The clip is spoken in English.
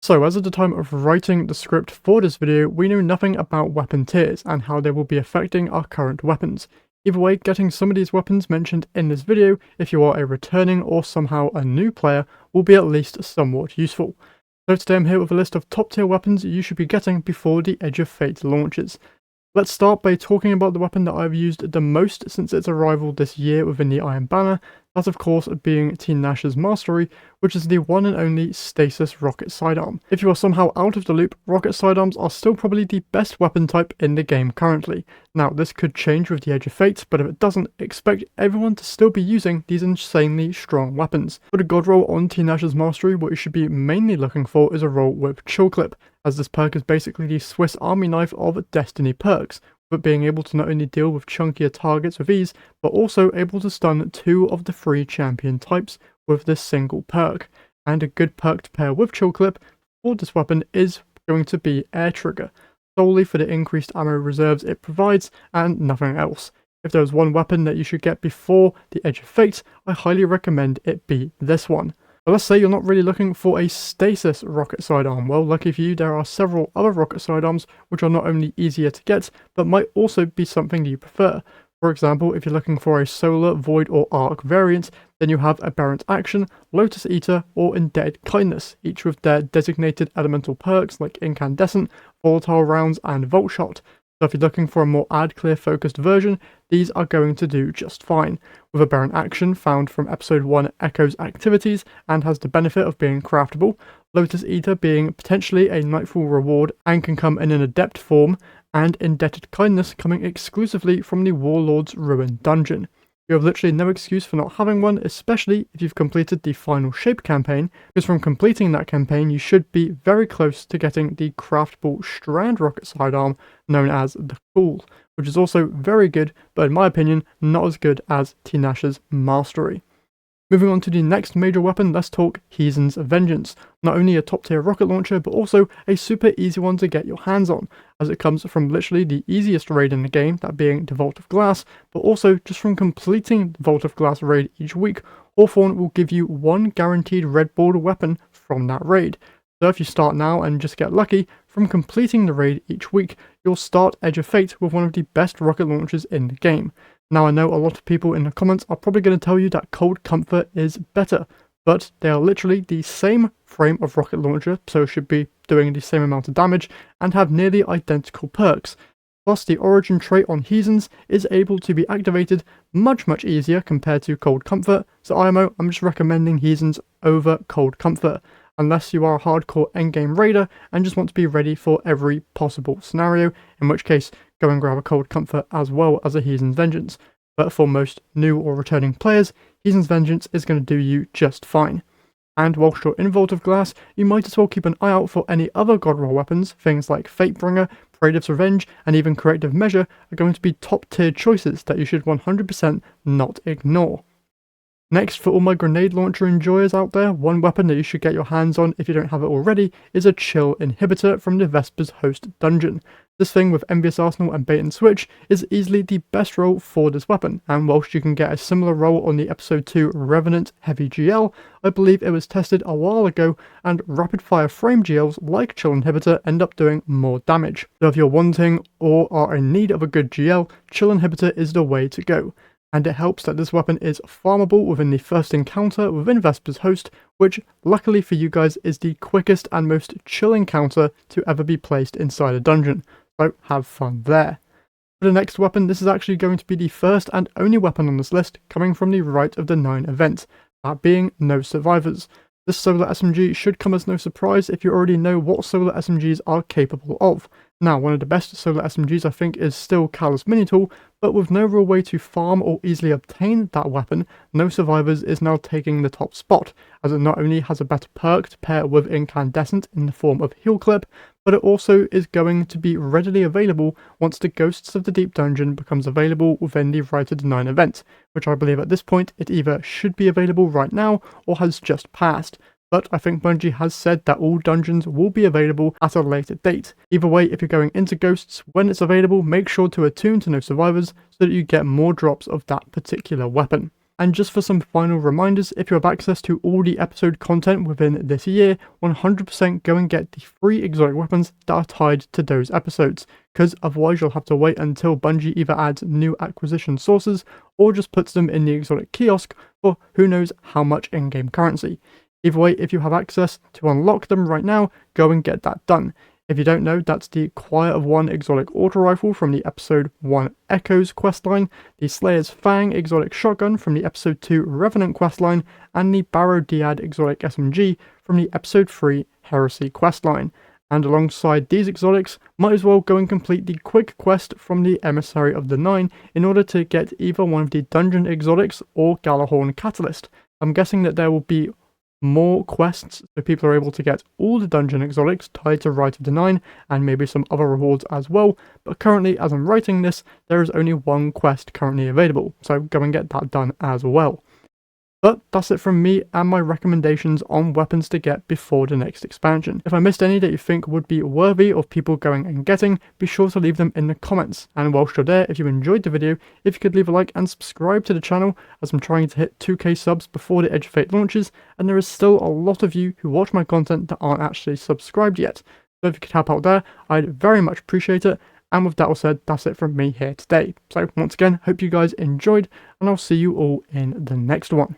So as of the time of writing the script for this video, we know nothing about weapon tiers and how they will be affecting our current weapons. Either way, getting some of these weapons mentioned in this video, if you are a returning or somehow a new player, will be at least somewhat useful. So today I'm here with a list of top tier weapons you should be getting before the Edge of Fate launches. Let's start by talking about the weapon that I've used the most since its arrival this year within the Iron Banner, that of course being Team Nash's Mastery, which is the one and only Stasis rocket sidearm. If you are somehow out of the loop, rocket sidearms are still probably the best weapon type in the game currently. Now this could change with the Edge of Fate, but if it doesn't, expect everyone to still be using these insanely strong weapons. For the god roll on Team Nash's Mastery, what you should be mainly looking for is a roll with Chill Clip, as this perk is basically the Swiss Army knife of Destiny perks, but being able to not only deal with chunkier targets with ease, but also able to stun 2 of the 3 champion types with this single perk. And a good perk to pair with Chill Clip for this weapon is going to be Air Trigger, solely for the increased ammo reserves it provides and nothing else. If there was one weapon that you should get before the Edge of Fate, I highly recommend it be this one. But let's say you're not really looking for a Stasis rocket sidearm. Well, lucky for you, there are several other rocket sidearms which are not only easier to get, but might also be something you prefer. For example, if you're looking for a Solar, Void or Arc variant, then you have Aberrant Action, Lotus Eater or Indebted Kindness, each with their designated elemental perks like Incandescent, Volatile Rounds and Volt Shot. So if you're looking for a more ad clear focused version, these are going to do just fine, with Aberrant Action found from episode 1 Echo's activities and has the benefit of being craftable, Lotus Eater being potentially a Nightfall reward and can come in an adept form, and Indebted Kindness coming exclusively from the Warlord's Ruin dungeon. You have literally no excuse for not having one, especially if you've completed the Final Shape campaign, because from completing that campaign you should be very close to getting the craftable Strand rocket sidearm known as the Fool, which is also very good, but in my opinion not as good as Team Nash's Mastery. Moving on to the next major weapon, let's talk Heens Vengeance. Not only a top tier rocket launcher, but also a super easy one to get your hands on, as it comes from literally the easiest raid in the game, that being the Vault of Glass, but also just from completing the Vault of Glass raid each week, Hawthorne will give you 1 guaranteed red border weapon from that raid. So if you start now and just get lucky, from completing the raid each week, you'll start Edge of Fate with one of the best rocket launchers in the game. Now I know a lot of people in the comments are probably going to tell you that Cold Comfort is better, but they are literally the same frame of rocket launcher, so should be doing the same amount of damage and have nearly identical perks. Plus the origin trait on Heens is able to be activated much easier compared to Cold Comfort, so IMO, I'm just recommending Heens over Cold Comfort, unless you are a hardcore endgame raider and just want to be ready for every possible scenario, in which case go and grab a Cold Comfort as well as a Heens Vengeance. But for most new or returning players, Heens Vengeance is going to do you just fine. And whilst you're in Vault of Glass, you might as well keep an eye out for any other god roll weapons. Things like Fatebringer, Praetor's Revenge, and even Corrective Measure are going to be top tier choices that you should 100% not ignore. Next, for all my grenade launcher enjoyers out there, one weapon that you should get your hands on if you don't have it already is a Chill Inhibitor from the Vespers Host dungeon. This thing with Envious Arsenal and Bait and Switch is easily the best roll for this weapon, and whilst you can get a similar roll on the episode 2 Revenant Heavy GL, I believe it was tested a while ago, and rapid fire frame GLs like Chill Inhibitor end up doing more damage. So if you're wanting or are in need of a good GL, Chill Inhibitor is the way to go. And it helps that this weapon is farmable within the first encounter within Vesper's Host, which luckily for you guys is the quickest and most chill encounter to ever be placed inside a dungeon, so have fun there. For the next weapon, this is actually going to be the first and only weapon on this list coming from the Rite of the Nine event, that being No Survivors. This solar SMG should come as no surprise if you already know what solar SMGs are capable of. Now, one of the best solar SMGs I think is still Callus Minitool, but with no real way to farm or easily obtain that weapon, No Survivors is now taking the top spot, as it not only has a better perk to pair with Incandescent in the form of Heal Clip, but it also is going to be readily available once the Ghosts of the Deep dungeon becomes available within the Rite of the Nine event, which I believe at this point it either should be available right now or has just passed. But I think Bungie has said that all dungeons will be available at a later date. Either way, if you're going into Ghosts when it's available, make sure to attune to No Survivors so that you get more drops of that particular weapon. And just for some final reminders, if you have access to all the episode content within this year, 100% go and get the free exotic weapons that are tied to those episodes, because otherwise you'll have to wait until Bungie either adds new acquisition sources or just puts them in the exotic kiosk for who knows how much in-game currency. Either way, if you have access to unlock them right now, go and get that done. If you don't know, that's the Choir of One exotic auto rifle from the Episode 1 Echoes questline, the Slayer's Fang exotic shotgun from the Episode 2 Revenant questline, and the Barrow Diad exotic SMG from the Episode 3 Heresy questline. And alongside these exotics, might as well go and complete the quick quest from the Emissary of the Nine in order to get either one of the dungeon exotics or Galahorn Catalyst. I'm guessing that there will be more quests so people are able to get all the dungeon exotics tied to Rite of the Nine and maybe some other rewards as well, but currently as I'm writing this there is only one quest currently available, so go and get that done as well. But that's it from me and my recommendations on weapons to get before the next expansion. If I missed any that you think would be worthy of people going and getting, be sure to leave them in the comments. And whilst you're there, if you enjoyed the video, if you could leave a like and subscribe to the channel, as I'm trying to hit 2k subs before the Edge of Fate launches, and there is still a lot of you who watch my content that aren't actually subscribed yet. So if you could help out there, I'd very much appreciate it. And with that all said, that's it from me here today. So once again, hope you guys enjoyed, and I'll see you all in the next one.